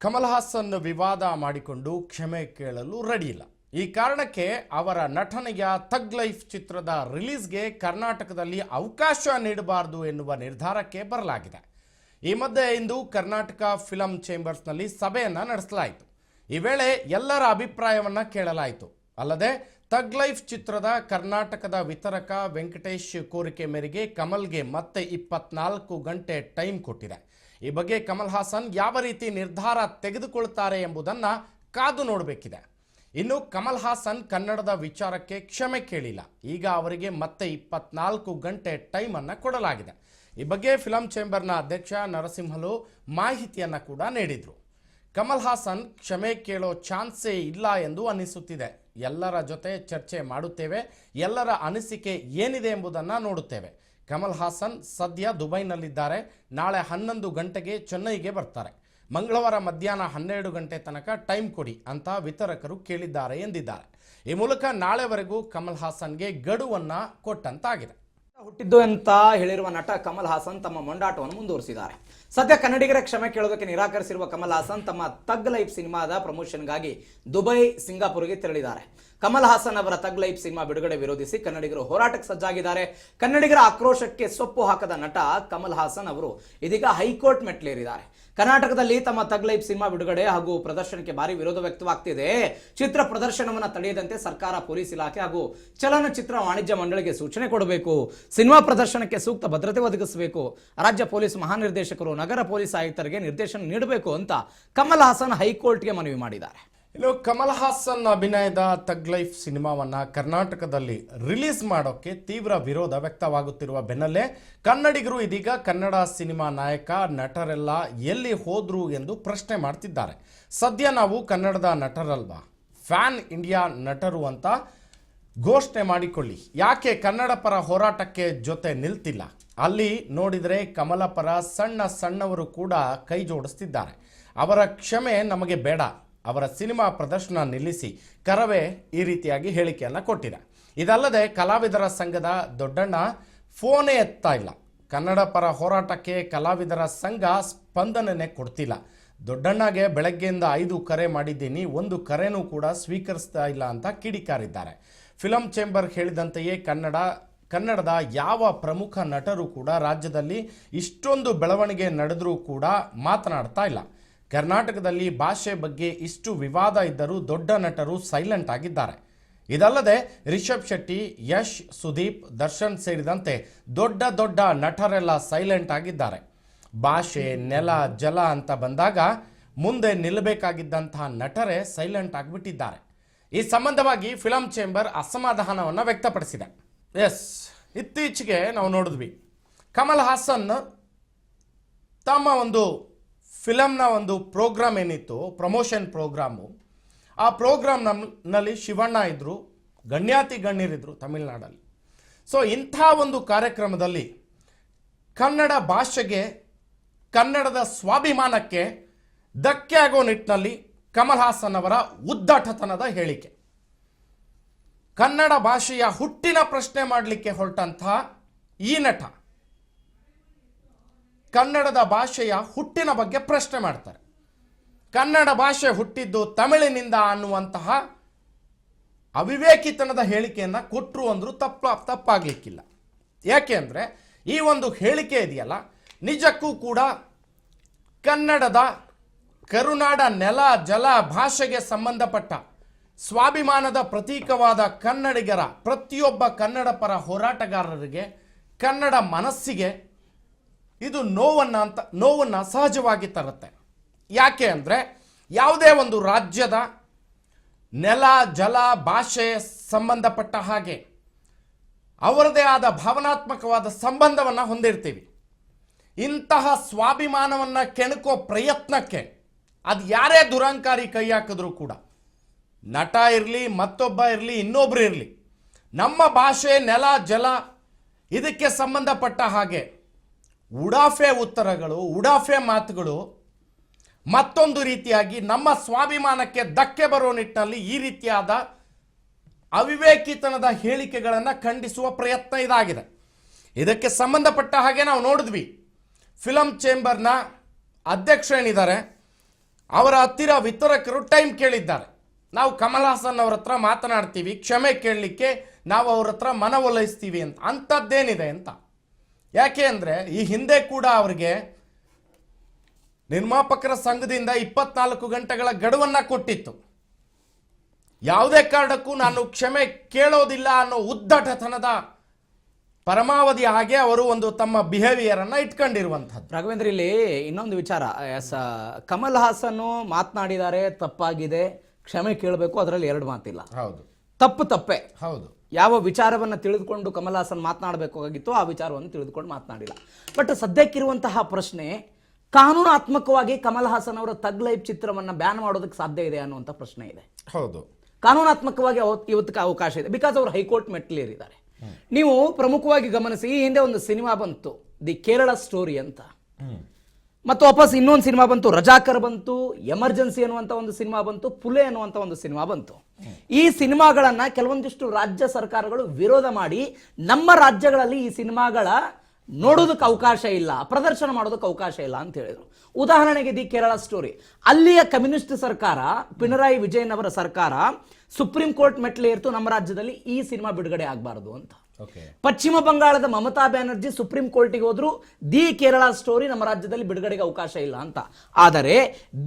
ಕಮಲ್ ಹಾಸನ್ ವಿವಾದ ಮಾಡಿಕೊಂಡು ಕ್ಷಮೆ ಕೇಳಲು ರೆಡಿ ಇಲ್ಲ. ಈ ಕಾರಣಕ್ಕೆ ಅವರ ನಟನೆಯ ಥಗ್ ಲೈಫ್ ಚಿತ್ರದ ರಿಲೀಸ್ಗೆ ಕರ್ನಾಟಕದಲ್ಲಿ ಅವಕಾಶ ನೀಡಬಾರದು ಎನ್ನುವ ನಿರ್ಧಾರಕ್ಕೆ ಬರಲಾಗಿದೆ. ಈ ಮಧ್ಯೆ ಇಂದು ಕರ್ನಾಟಕ ಫಿಲಂ ಚೇಂಬರ್ಸ್ನಲ್ಲಿ ಸಭೆಯನ್ನು ನಡೆಸಲಾಯಿತು. ಈ ವೇಳೆ ಎಲ್ಲರ ಅಭಿಪ್ರಾಯವನ್ನು ಕೇಳಲಾಯಿತು. ಅಲ್ಲದೆ ಥಗ್ ಲೈಫ್ ಚಿತ್ರದ ಕರ್ನಾಟಕದ ವಿತರಕ ವೆಂಕಟೇಶ್ ಕೋರಿಕೆ ಮೇರೆಗೆ ಕಮಲ್ಗೆ ಮತ್ತೆ 24 ಗಂಟೆ ಟೈಮ್ ಕೊಟ್ಟಿದೆ. ಈ ಬಗ್ಗೆ ಕಮಲ್ ಹಾಸನ್ ಯಾವ ರೀತಿ ನಿರ್ಧಾರ ತೆಗೆದುಕೊಳ್ತಾರೆ ಎಂಬುದನ್ನು ಕಾದು ನೋಡಬೇಕಿದೆ. ಇನ್ನು ಕಮಲ್ ಹಾಸನ್ ಕನ್ನಡದ ವಿಚಾರಕ್ಕೆ ಕ್ಷಮೆ ಕೇಳಿಲ್ಲ. ಈಗ ಅವರಿಗೆ ಮತ್ತೆ 24 ಗಂಟೆ ಟೈಮನ್ನು ಕೊಡಲಾಗಿದೆ. ಈ ಬಗ್ಗೆ ಫಿಲಂ ಚೇಂಬರ್ನ ಅಧ್ಯಕ್ಷ ನರಸಿಂಹಲು ಮಾಹಿತಿಯನ್ನು ಕೂಡ ನೀಡಿದರು. ಕಮಲ್ ಹಾಸನ್ ಕ್ಷಮೆ ಕೇಳೋ ಚಾನ್ಸೇ ಇಲ್ಲ ಎಂದು ಅನ್ನಿಸುತ್ತಿದೆ. ಎಲ್ಲರ ಜೊತೆ ಚರ್ಚೆ ಮಾಡುತ್ತೇವೆ, ಎಲ್ಲರ ಅನಿಸಿಕೆ ಏನಿದೆ ಎಂಬುದನ್ನು ನೋಡುತ್ತೇವೆ. ಕಮಲ್ ಹಾಸನ್ ಸದ್ಯ ದುಬೈನಲ್ಲಿದ್ದಾರೆ. ನಾಳೆ 11 ಗಂಟೆಗೆ ಚೆನ್ನೈಗೆ ಬರ್ತಾರೆ. ಮಂಗಳವಾರ ಮಧ್ಯಾಹ್ನ 12 ಗಂಟೆ ತನಕ ಟೈಮ್ ಕೊಡಿ ಅಂತ ವಿತರಕರು ಕೇಳಿದ್ದಾರೆ ಎಂದಿದ್ದಾರೆ. ಈ ಮೂಲಕ ನಾಳೆವರೆಗೂ ಕಮಲ್ ಹಾಸನ್ಗೆ ಗಡುವನ್ನು ಕೊಟ್ಟಂತಾಗಿದೆ. ಹುಟ್ಟಿದ್ದು ಅಂತ ಹೇಳಿರುವ ನಟ ಕಮಲ್ ಹಾಸನ್ ತಮ್ಮ ಮೊಂಡಾಟವನ್ನು ಮುಂದುವರಿಸಿದ್ದಾರೆ. ಸದ್ಯ ಕನ್ನಡಿಗರ ಕ್ಷಮೆ ಕೇಳೋದಕ್ಕೆ ನಿರಾಕರಿಸಿರುವ ಕಮಲ್ ಹಾಸನ್ ತಮ್ಮ ಥಗ್ ಲೈಫ್ ಸಿನಿಮಾದ ಪ್ರಮೋಷನ್ಗಾಗಿ ದುಬೈ, ಸಿಂಗಾಪುರ್ಗೆ ತೆರಳಿದ್ದಾರೆ. ಕಮಲ್ ಹಾಸನ್ ಅವರ ಥಗ್ ಲೈಫ್ ಸಿನಿಮಾ ಬಿಡುಗಡೆ ವಿರೋಧಿಸಿ ಕನ್ನಡಿಗರು ಹೋರಾಟಕ್ಕೆ ಸಜ್ಜಾಗಿದ್ದಾರೆ. ಕನ್ನಡಿಗರ ಆಕ್ರೋಶಕ್ಕೆ ಸೊಪ್ಪು ಹಾಕದ ನಟ ಕಮಲ್ ಹಾಸನ್ ಅವರು ಇದೀಗ ಹೈಕೋರ್ಟ್ ಮೆಟ್ಲೇರಿದ್ದಾರೆ. ಕರ್ನಾಟಕದಲ್ಲಿ ತಮ್ಮ ಥಗ್ ಲೈಫ್ ಸಿನಿಮಾ ಬಿಡುಗಡೆ ಹಾಗೂ ಪ್ರದರ್ಶನಕ್ಕೆ ಭಾರಿ ವಿರೋಧ ವ್ಯಕ್ತವಾಗ್ತಿದೆ. ಚಿತ್ರ ಪ್ರದರ್ಶನವನ್ನು ತಡೆಯದಂತೆ ಸರ್ಕಾರ, ಪೊಲೀಸ್ ಇಲಾಖೆ ಹಾಗೂ ಚಲನಚಿತ್ರ ವಾಣಿಜ್ಯ ಮಂಡಳಿಗೆ ಸೂಚನೆ ಕೊಡಬೇಕು. ಸಿನಿಮಾ ಪ್ರದರ್ಶನಕ್ಕೆ ಸೂಕ್ತ ಭದ್ರತೆ ಒದಗಿಸಬೇಕು. ರಾಜ್ಯ ಪೊಲೀಸ್ ಮಹಾನಿರ್ದೇಶಕರು, ನಗರ ಪೊಲೀಸ್ ಆಯುಕ್ತರಿಗೆ ನಿರ್ದೇಶನ ನೀಡಬೇಕು ಅಂತ ಕಮಲ್ ಹಾಸನ್ ಹೈಕೋರ್ಟ್ಗೆ ಮನವಿ ಮಾಡಿದ್ದಾರೆ. ಇನ್ನು ಕಮಲ್ ಹಾಸನ್ ಅಭಿನಯದ ಥಗ್ ಲೈಫ್ ಸಿನಿಮಾವನ್ನು ಕರ್ನಾಟಕದಲ್ಲಿ ರಿಲೀಸ್ ಮಾಡೋಕ್ಕೆ ತೀವ್ರ ವಿರೋಧ ವ್ಯಕ್ತವಾಗುತ್ತಿರುವ ಬೆನ್ನಲ್ಲೇ ಕನ್ನಡಿಗರು ಇದೀಗ ಕನ್ನಡ ಸಿನಿಮಾ ನಾಯಕ ನಟರೆಲ್ಲ ಎಲ್ಲಿ ಹೋದ್ರು ಎಂದು ಪ್ರಶ್ನೆ ಮಾಡ್ತಿದ್ದಾರೆ. ಸದ್ಯ ನಾವು ಕನ್ನಡದ ನಟರಲ್ವಾ, ಫ್ಯಾನ್ ಇಂಡಿಯಾ ನಟರು ಅಂತ ಘೋಷಣೆ ಮಾಡಿಕೊಳ್ಳಿ. ಯಾಕೆ ಕನ್ನಡ ಪರ ಹೋರಾಟಕ್ಕೆ ಜೊತೆ ನಿಲ್ತಿಲ್ಲ? ಅಲ್ಲಿ ನೋಡಿದರೆ ಕಮಲ ಪರ ಸಣ್ಣವರು ಕೂಡ ಕೈ ಜೋಡಿಸ್ತಿದ್ದಾರೆ. ಅವರ ಕ್ಷಮೆ ನಮಗೆ ಬೇಡ, ಅವರ ಸಿನಿಮಾ ಪ್ರದರ್ಶನ ನಿಲ್ಲಿಸಿ ಕರವೇ ಈ ರೀತಿಯಾಗಿ ಹೇಳಿಕೆಯನ್ನು ಕೊಟ್ಟಿದೆ. ಇದಲ್ಲದೆ ಕಲಾವಿದರ ಸಂಘದ ದೊಡ್ಡಣ್ಣ ಫೋನೇ ಎತ್ತಾ ಇಲ್ಲ. ಕನ್ನಡ ಪರ ಹೋರಾಟಕ್ಕೆ ಕಲಾವಿದರ ಸಂಘ ಸ್ಪಂದನೆ ಕೊಡ್ತಿಲ್ಲ. ದೊಡ್ಡಣ್ಣಗೆ ಬೆಳಗ್ಗೆಯಿಂದ 5 ಕರೆ ಮಾಡಿದ್ದೀನಿ, ಒಂದು ಕರೆನೂ ಕೂಡ ಸ್ವೀಕರಿಸ್ತಾ ಇಲ್ಲ ಅಂತ ಕಿಡಿಕಾರಿದ್ದಾರೆ. ಫಿಲಂ ಚೇಂಬರ್ ಹೇಳಿದಂತೆಯೇ ಕನ್ನಡದ ಯಾವ ಪ್ರಮುಖ ನಟರು ಕೂಡ ರಾಜ್ಯದಲ್ಲಿ ಇಷ್ಟೊಂದು ಬೆಳವಣಿಗೆ ನಡೆದರೂ ಕೂಡ ಮಾತನಾಡ್ತಾ ಇಲ್ಲ. ಕರ್ನಾಟಕದಲ್ಲಿ ಭಾಷೆ ಬಗ್ಗೆ ಇಷ್ಟು ವಿವಾದ ಇದ್ದರೂ ದೊಡ್ಡ ನಟರು ಸೈಲೆಂಟ್ ಆಗಿದ್ದಾರೆ. ಇದಲ್ಲದೆ ರಿಷಬ್ ಶೆಟ್ಟಿ, ಯಶ್, ಸುದೀಪ್, ದರ್ಶನ್ ಸೇರಿದಂತೆ ದೊಡ್ಡ ನಟರೆಲ್ಲ ಸೈಲೆಂಟ್ ಆಗಿದ್ದಾರೆ. ಭಾಷೆ, ನೆಲ, ಜಲ ಅಂತ ಬಂದಾಗ ಮುಂದೆ ನಿಲ್ಲಬೇಕಾಗಿದ್ದಂತಹ ನಟರೇ ಸೈಲೆಂಟ್ ಆಗಿಬಿಟ್ಟಿದ್ದಾರೆ. ಈ ಸಂಬಂಧವಾಗಿ ಫಿಲಂ ಚೇಂಬರ್ ಅಸಮಾಧಾನವನ್ನು ವ್ಯಕ್ತಪಡಿಸಿದೆ. ಇತ್ತೀಚೆಗೆ ನಾವು ನೋಡಿದ್ವಿ, ಕಮಲ್ ಹಾಸನ್ ತಮ್ಮ ಒಂದು ಫಿಲಮ್ನ ಒಂದು ಪ್ರೋಗ್ರಾಮ್ ಏನಿತ್ತು, ಪ್ರಮೋಷನ್ ಪ್ರೋಗ್ರಾಮು, ಆ ಪ್ರೋಗ್ರಾಮ್ನಲ್ಲಿ ಶಿವಣ್ಣ ಇದ್ದರು, ಗಣ್ಯರಿದ್ದರು ತಮಿಳುನಾಡಲ್ಲಿ. ಸೊ ಇಂಥ ಒಂದು ಕಾರ್ಯಕ್ರಮದಲ್ಲಿ ಕನ್ನಡ ಭಾಷೆಗೆ, ಕನ್ನಡದ ಸ್ವಾಭಿಮಾನಕ್ಕೆ ಧಕ್ಕೆ ಆಗೋ ನಿಟ್ಟಿನಲ್ಲಿ ಕಮಲ್ ಹಾಸನ್ ಅವರ ಉದ್ದಟತನದ ಹೇಳಿಕೆ. ಕನ್ನಡ ಭಾಷೆಯ ಹುಟ್ಟಿನ ಪ್ರಶ್ನೆ ಮಾಡಲಿಕ್ಕೆ ಹೊರಟಂತಹ ಈ ನಟ ಕನ್ನಡದ ಭಾಷೆಯ ಹುಟ್ಟಿನ ಬಗ್ಗೆ ಪ್ರಶ್ನೆ ಮಾಡ್ತಾರೆ. ಕನ್ನಡ ಭಾಷೆ ಹುಟ್ಟಿದ್ದು ತಮಿಳಿನಿಂದ ಅನ್ನುವಂತಹ ಅವಿವೇಕಿತನದ ಹೇಳಿಕೆಯನ್ನು ಕೊಟ್ಟರು ಅಂದರೂ ತಪ್ಪಾಗಲಿಕ್ಕಿಲ್ಲ. ಯಾಕೆ ಅಂದರೆ ಈ ಒಂದು ಹೇಳಿಕೆ ಇದೆಯಲ್ಲ, ನಿಜಕ್ಕೂ ಕೂಡ ಕನ್ನಡದ ಕರುನಾಡ ನೆಲ, ಜಲ, ಭಾಷೆಗೆ ಸಂಬಂಧಪಟ್ಟ ಸ್ವಾಭಿಮಾನದ ಪ್ರತೀಕವಾದ ಕನ್ನಡಿಗರ ಪ್ರತಿಯೊಬ್ಬ ಕನ್ನಡ ಪರ ಹೋರಾಟಗಾರರಿಗೆ, ಕನ್ನಡ ಮನಸ್ಸಿಗೆ ಇದು ನೋವನ್ನು ಸಹಜವಾಗಿ ತರುತ್ತೆ. ಯಾಕೆ ಅಂದರೆ ಯಾವುದೇ ಒಂದು ರಾಜ್ಯದ ನೆಲ, ಜಲ, ಭಾಷೆ ಸಂಬಂಧಪಟ್ಟ ಹಾಗೆ ಅವರದೇ ಆದ ಭಾವನಾತ್ಮಕವಾದ ಸಂಬಂಧವನ್ನು ಹೊಂದಿರ್ತೀವಿ. ಇಂತಹ ಸ್ವಾಭಿಮಾನವನ್ನು ಕೆಣಕೋ ಪ್ರಯತ್ನಕ್ಕೆ ಅದು ಯಾರೇ ದುರಂಕಾರಿ ಕೈ ಹಾಕಿದ್ರೂ ಕೂಡ, ನಟ ಇರಲಿ, ಮತ್ತೊಬ್ಬ ಇರಲಿ, ಇನ್ನೊಬ್ಬರು ಇರಲಿ, ನಮ್ಮ ಭಾಷೆ, ನೆಲ, ಜಲ ಇದಕ್ಕೆ ಸಂಬಂಧಪಟ್ಟ ಹಾಗೆ ಉಡಾಫೆ ಉತ್ತರಗಳು, ಉಡಾಫೆ ಮಾತುಗಳು ಮತ್ತೊಂದು ರೀತಿಯಾಗಿ ನಮ್ಮ ಸ್ವಾಭಿಮಾನಕ್ಕೆ ಧಕ್ಕೆ ಬರೋ ನಿಟ್ಟಿನಲ್ಲಿ ಈ ರೀತಿಯಾದ ಅವಿವೇಕಿತನದ ಹೇಳಿಕೆಗಳನ್ನು ಖಂಡಿಸುವ ಪ್ರಯತ್ನ ಇದಾಗಿದೆ. ಇದಕ್ಕೆ ಸಂಬಂಧಪಟ್ಟ ಹಾಗೆ ನಾವು ನೋಡಿದ್ವಿ, ಫಿಲಂ ಚೇಂಬರ್ನ ಅಧ್ಯಕ್ಷ ಏನಿದ್ದಾರೆ ಅವರ ಹತ್ತಿರ ವಿತರಕರು ಟೈಮ್ ಕೇಳಿದ್ದಾರೆ. ನಾವು ಕಮಲ್ ಹಾಸನ್ ಅವ್ರ ಹತ್ರ ಮಾತನಾಡ್ತೀವಿ, ಕ್ಷಮೆ ಕೇಳಲಿಕ್ಕೆ ನಾವು ಅವ್ರ ಹತ್ರ ಮನವೊಲಿಸ್ತೀವಿ ಅಂತ. ಅಂಥದ್ದೇನಿದೆ ಅಂತ. ಯಾಕೆ ಅಂದರೆ ಈ ಹಿಂದೆ ಕೂಡ ಅವರಿಗೆ ನಿರ್ಮಾಪಕರ ಸಂಘದಿಂದ 24 ಗಂಟೆಗಳ ಗಡುವನ್ನು ಕೊಟ್ಟಿತ್ತು. ಯಾವುದೇ ಕಾರಣಕ್ಕೂ ನಾನು ಕ್ಷಮೆ ಕೇಳೋದಿಲ್ಲ ಅನ್ನೋ ಉದ್ದಟತನದ ಪರಮಾವಧಿ ಹಾಗೆ ಅವರು ಒಂದು ತಮ್ಮ ಬಿಹೇವಿಯರ್ ಅನ್ನ ಇಟ್ಕೊಂಡಿರುವಂಥದ್ದು. ರಾಘವೇಂದ್ರ, ಇಲ್ಲಿ ಇನ್ನೊಂದು ವಿಚಾರ. ಕಮಲ್ ಹಾಸನ್ ಮಾತನಾಡಿದ್ದಾರೆ, ತಪ್ಪಾಗಿದೆ, ಕ್ಷಮೆ ಕೇಳಬೇಕು, ಅದರಲ್ಲಿ ಎರಡು ಮಾತಿಲ್ಲ. ಹೌದು, ತಪ್ಪೇ. ಹೌದು. ಯಾವ ವಿಚಾರವನ್ನು ತಿಳಿದುಕೊಂಡು ಕಮಲ್ ಹಾಸನ್ ಮಾತನಾಡಬೇಕಾಗಿತ್ತು ಆ ವಿಚಾರವನ್ನು ತಿಳಿದುಕೊಂಡು ಮಾತನಾಡಿಲ್ಲ. ಬಟ್ ಸದ್ಯಕ್ಕಿರುವಂತಹ ಪ್ರಶ್ನೆ, ಕಾನೂನಾತ್ಮಕವಾಗಿ ಕಮಲ್ ಹಾಸನ್ ಅವರ ತಗ್ ಲೈಫ್ ಚಿತ್ರವನ್ನು ಬ್ಯಾನ್ ಮಾಡೋದಕ್ಕೆ ಸಾಧ್ಯ ಇದೆ ಅನ್ನುವಂಥ ಪ್ರಶ್ನೆ ಇದೆ. ಹೌದು, ಕಾನೂನಾತ್ಮಕವಾಗಿ ಇವತ್ತಿಗೆ ಅವಕಾಶ ಇದೆ. ಬಿಕಾಸ್ ಅವರು ಹೈಕೋರ್ಟ್ ಮೆಟ್ಟಿಲೇರಿದ್ದಾರೆ. ನೀವು ಪ್ರಮುಖವಾಗಿ ಗಮನಿಸಿ, ಈ ಹಿಂದೆ ಒಂದು ಸಿನಿಮಾ ಬಂತು, ದಿ ಕೇರಳ ಸ್ಟೋರಿ ಅಂತ, ಮತ್ತು ವಾಪಸ್ ಇನ್ನೊಂದು ಸಿನಿಮಾ ಬಂತು, ರಜಾಕರ್ ಬಂತು, ಎಮರ್ಜೆನ್ಸಿ ಅನ್ನುವಂಥ ಒಂದು ಸಿನಿಮಾ ಬಂತು, ಪುಲೆ ಅನ್ನುವಂಥ ಒಂದು ಸಿನಿಮಾ ಬಂತು. ಈ ಸಿನಿಮಾಗಳನ್ನ ಕೆಲವೊಂದಿಷ್ಟು ರಾಜ್ಯ ಸರ್ಕಾರಗಳು ವಿರೋಧ ಮಾಡಿ ನಮ್ಮ ರಾಜ್ಯಗಳಲ್ಲಿ ಈ ಸಿನಿಮಾಗಳ ನೋಡೋದಕ್ಕೆ ಅವಕಾಶ ಇಲ್ಲ, ಪ್ರದರ್ಶನ ಮಾಡೋದಕ್ಕೆ ಅವಕಾಶ ಇಲ್ಲ ಅಂತ ಹೇಳಿದ್ರು. ಉದಾಹರಣೆಗೆ ದಿ ಕೇರಳ ಸ್ಟೋರಿ, ಅಲ್ಲಿಯ ಕಮ್ಯುನಿಸ್ಟ್ ಸರ್ಕಾರ, ಪಿಣರಾಯಿ ವಿಜಯನ್ ಅವರ ಸರ್ಕಾರ ಸುಪ್ರೀಂ ಕೋರ್ಟ್ ಮೆಟ್ಲೇರ್ತು, ನಮ್ಮ ರಾಜ್ಯದಲ್ಲಿ ಈ ಸಿನಿಮಾ ಬಿಡುಗಡೆ ಆಗಬಾರದು ಅಂತ. ಪಶ್ಚಿಮ ಬಂಗಾಳದ ಮಮತಾ ಬ್ಯಾನರ್ಜಿ ಸುಪ್ರೀಂ ಕೋರ್ಟಿಗೆ ಹೋದ್ರು, ದಿ ಕೇರಳ ಸ್ಟೋರಿ ನಮ್ಮ ರಾಜ್ಯದಲ್ಲಿ ಬಿಡುಗಡೆಗೆ ಅವಕಾಶ ಇಲ್ಲ ಅಂತ. ಆದರೆ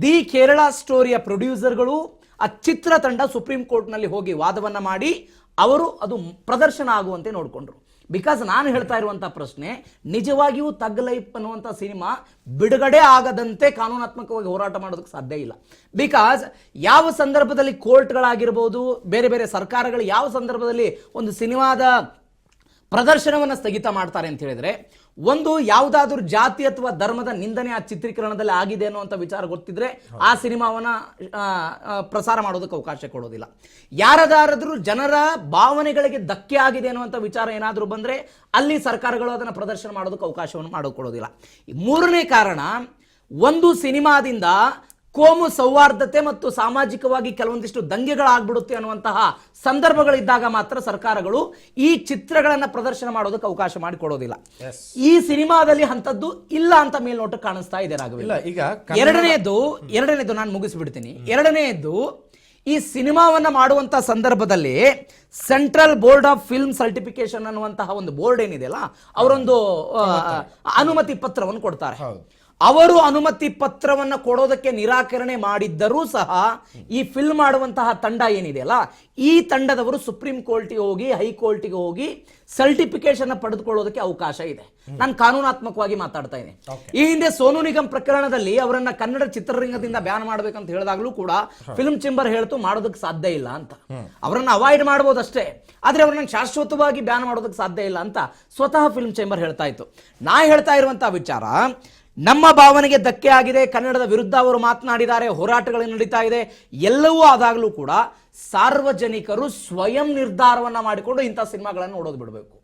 ದಿ ಕೇರಳ ಸ್ಟೋರಿಯ ಪ್ರೊಡ್ಯೂಸರ್ಗಳು, ಆ ಚಿತ್ರತಂಡ ಸುಪ್ರೀಂ ಕೋರ್ಟ್ನಲ್ಲಿ ಹೋಗಿ ವಾದವನ್ನ ಮಾಡಿ ಅವರು ಅದು ಪ್ರದರ್ಶನ ಆಗುವಂತೆ ನೋಡಿಕೊಂಡ್ರು. ಬಿಕಾಸ್ ನಾನು ಹೇಳ್ತಾ ಇರುವಂಥ ಪ್ರಶ್ನೆ, ನಿಜವಾಗಿಯೂ ತಗ್ ಲೈಫ್ ಅನ್ನುವಂಥ ಸಿನಿಮಾ ಬಿಡುಗಡೆ ಆಗದಂತೆ ಕಾನೂನಾತ್ಮಕವಾಗಿ ಹೋರಾಟ ಮಾಡೋದಕ್ಕೆ ಸಾಧ್ಯ ಇಲ್ಲ. ಬಿಕಾಸ್ ಯಾವ ಸಂದರ್ಭದಲ್ಲಿ ಕೋರ್ಟ್ಗಳಾಗಿರ್ಬೋದು, ಬೇರೆ ಬೇರೆ ಸರ್ಕಾರಗಳು ಯಾವ ಸಂದರ್ಭದಲ್ಲಿ ಒಂದು ಸಿನಿಮಾದ ಪ್ರದರ್ಶನವನ್ನು ಸ್ಥಗಿತ ಮಾಡ್ತಾರೆ ಅಂತ ಹೇಳಿದ್ರೆ, ಒಂದು ಯಾವುದಾದ್ರೂ ಜಾತಿ ಅಥವಾ ಧರ್ಮದ ನಿಂದನೆ ಆ ಚಿತ್ರೀಕರಣದಲ್ಲಿ ಆಗಿದೆ ಅನ್ನುವಂಥ ವಿಚಾರ ಗೊತ್ತಿದ್ರೆ ಆ ಸಿನಿಮಾವನ್ನ ಪ್ರಸಾರ ಮಾಡೋದಕ್ಕೆ ಅವಕಾಶ ಕೊಡೋದಿಲ್ಲ. ಯಾರದಾದ್ರೂ ಜನರ ಭಾವನೆಗಳಿಗೆ ಧಕ್ಕೆ ಆಗಿದೆ ಅನ್ನುವಂಥ ವಿಚಾರ ಏನಾದರೂ ಬಂದರೆ ಅಲ್ಲಿ ಸರ್ಕಾರಗಳು ಅದನ್ನು ಪ್ರದರ್ಶನ ಮಾಡೋದಕ್ಕೆ ಅವಕಾಶವನ್ನು ಮಾಡಿಕೊಡೋದಿಲ್ಲ. ಮೂರನೇ ಕಾರಣ, ಒಂದು ಸಿನಿಮಾದಿಂದ ಕೋಮು ಸೌಹಾರ್ದತೆ ಮತ್ತು ಸಾಮಾಜಿಕವಾಗಿ ಕೆಲವೊಂದಿಷ್ಟು ದಂಗೆಗಳಾಗ್ಬಿಡುತ್ತೆ ಅನ್ನುವಂತಹ ಸಂದರ್ಭಗಳಿದ್ದಾಗ ಮಾತ್ರ ಸರ್ಕಾರಗಳು ಈ ಚಿತ್ರಗಳನ್ನು ಪ್ರದರ್ಶನ ಮಾಡೋದಕ್ಕೆ ಅವಕಾಶ ಮಾಡಿಕೊಡೋದಿಲ್ಲ. ಈ ಸಿನಿಮಾದಲ್ಲಿ ಅಂಥದ್ದು ಇಲ್ಲ ಅಂತ ಮೇಲ್ನೋಟ ಕಾಣಿಸ್ತಾ ಇದೆ ರಾಘವೇಂದ್ರ. ಈಗ ಎರಡನೇದು ನಾನು ಮುಗಿಸ್ಬಿಡ್ತೀನಿ. ಎರಡನೆಯದು, ಈ ಸಿನಿಮಾವನ್ನ ಮಾಡುವಂತ ಸಂದರ್ಭದಲ್ಲಿ central board of film certification ಅನ್ನುವಂತಹ ಒಂದು ಬೋರ್ಡ್ ಏನಿದೆಯಲ್ಲ, ಅವರೊಂದು ಅನುಮತಿ ಪತ್ರವನ್ನು ಕೊಡ್ತಾರೆ. ಅವರು ಅನುಮತಿ ಪತ್ರವನ್ನು ಕೊಡೋದಕ್ಕೆ ನಿರಾಕರಣೆ ಮಾಡಿದ್ದರೂ ಸಹ ಈ ಫಿಲ್ಮ್ ಮಾಡುವಂತಹ ತಂಡ ಏನಿದೆಯಲ್ಲ, ಈ ತಂಡದವರು ಸುಪ್ರೀಂ ಕೋರ್ಟಿಗೆ ಹೋಗಿ, ಹೈಕೋರ್ಟಿಗೆ ಹೋಗಿ ಸರ್ಟಿಫಿಕೇಶನ್ ಪಡೆದುಕೊಳ್ಳೋದಕ್ಕೆ ಅವಕಾಶ ಇದೆ. ನಾನು ಕಾನೂನಾತ್ಮಕವಾಗಿ ಮಾತಾಡ್ತಾ ಇದ್ದೇನೆ. ಈ ಹಿಂದೆ ಸೋನು ನಿಗಮ್ ಪ್ರಕರಣದಲ್ಲಿ ಅವರನ್ನ ಕನ್ನಡ ಚಿತ್ರರಂಗದಿಂದ ಬ್ಯಾನ್ ಮಾಡ್ಬೇಕಂತ ಹೇಳಿದಾಗಲೂ ಕೂಡ ಫಿಲ್ಮ್ ಚೇಂಬರ್ ಹೇಳ್ತು ಮಾಡೋದಕ್ಕೆ ಸಾಧ್ಯ ಇಲ್ಲ ಅಂತ. ಅವರನ್ನ ಅವಾಯ್ಡ್ ಮಾಡಬಹುದು ಅಷ್ಟೇ, ಆದ್ರೆ ಅವರನ್ನ ಶಾಶ್ವತವಾಗಿ ಬ್ಯಾನ್ ಮಾಡೋದಕ್ಕೆ ಸಾಧ್ಯ ಇಲ್ಲ ಅಂತ ಸ್ವತಃ ಫಿಲ್ಮ್ ಚೇಂಬರ್ ಹೇಳ್ತಾ ಇತ್ತು. ನಾ ಹೇಳ್ತಾ ಇರುವಂತಹ ವಿಚಾರ, ನಮ್ಮ ಭಾವನೆಗೆ ಧಕ್ಕೆ ಆಗಿದೆ, ಕನ್ನಡದ ವಿರುದ್ಧ ಅವರು ಮಾತನಾಡಿದ್ದಾರೆ, ಹೋರಾಟಗಳು ನಡೀತಾ ಇದೆ, ಎಲ್ಲವೂ ಆದಾಗಲೂ ಕೂಡ ಸಾರ್ವಜನಿಕರು ಸ್ವಯಂ ನಿರ್ಧಾರವನ್ನ ಮಾಡಿಕೊಂಡು ಇಂಥ ಸಿನಿಮಾಗಳನ್ನು ನೋಡೋದು ಬಿಡಬೇಕು.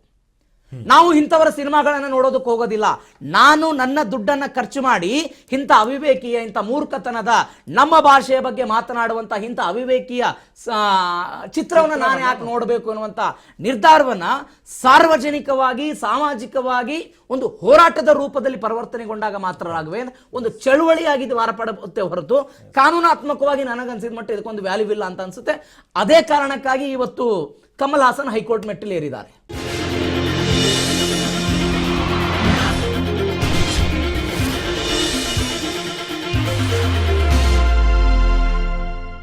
ನಾವು ಇಂಥವರ ಸಿನಿಮಾಗಳನ್ನು ನೋಡೋದಕ್ಕೆ ಹೋಗೋದಿಲ್ಲ. ನಾನು ನನ್ನ ದುಡ್ಡನ್ನು ಖರ್ಚು ಮಾಡಿ ಇಂಥ ಅವಿವೇಕಿಯ, ಇಂಥ ಮೂರ್ಖತನದ, ನಮ್ಮ ಭಾಷೆಯ ಬಗ್ಗೆ ಮಾತನಾಡುವಂಥ ಇಂಥ ಅವಿವೇಕಿಯ ಚಿತ್ರವನ್ನು ನಾನು ಯಾಕೆ ನೋಡಬೇಕು ಅನ್ನುವಂಥ ನಿರ್ಧಾರವನ್ನು ಸಾರ್ವಜನಿಕವಾಗಿ, ಸಾಮಾಜಿಕವಾಗಿ ಒಂದು ಹೋರಾಟದ ರೂಪದಲ್ಲಿ ಪರಿವರ್ತನೆಗೊಂಡಾಗ ಮಾತ್ರ ರಾಘವೇಂದ್ರ ಒಂದು ಚಳುವಳಿಯಾಗಿ ಮಾರ್ಪಡುತ್ತೆ ಹೊರತು ಕಾನೂನಾತ್ಮಕವಾಗಿ ನನಗನ್ಸಿದ ಮಟ್ಟ ಇದಕ್ಕೊಂದು ವ್ಯಾಲ್ಯೂ ಇಲ್ಲ ಅಂತ ಅನ್ಸುತ್ತೆ. ಅದೇ ಕಾರಣಕ್ಕಾಗಿ ಇವತ್ತು ಕಮಲ್ ಹಾಸನ್ ಹೈಕೋರ್ಟ್ ಮೆಟ್ಟಿಲೇರಿದ್ದಾರೆ.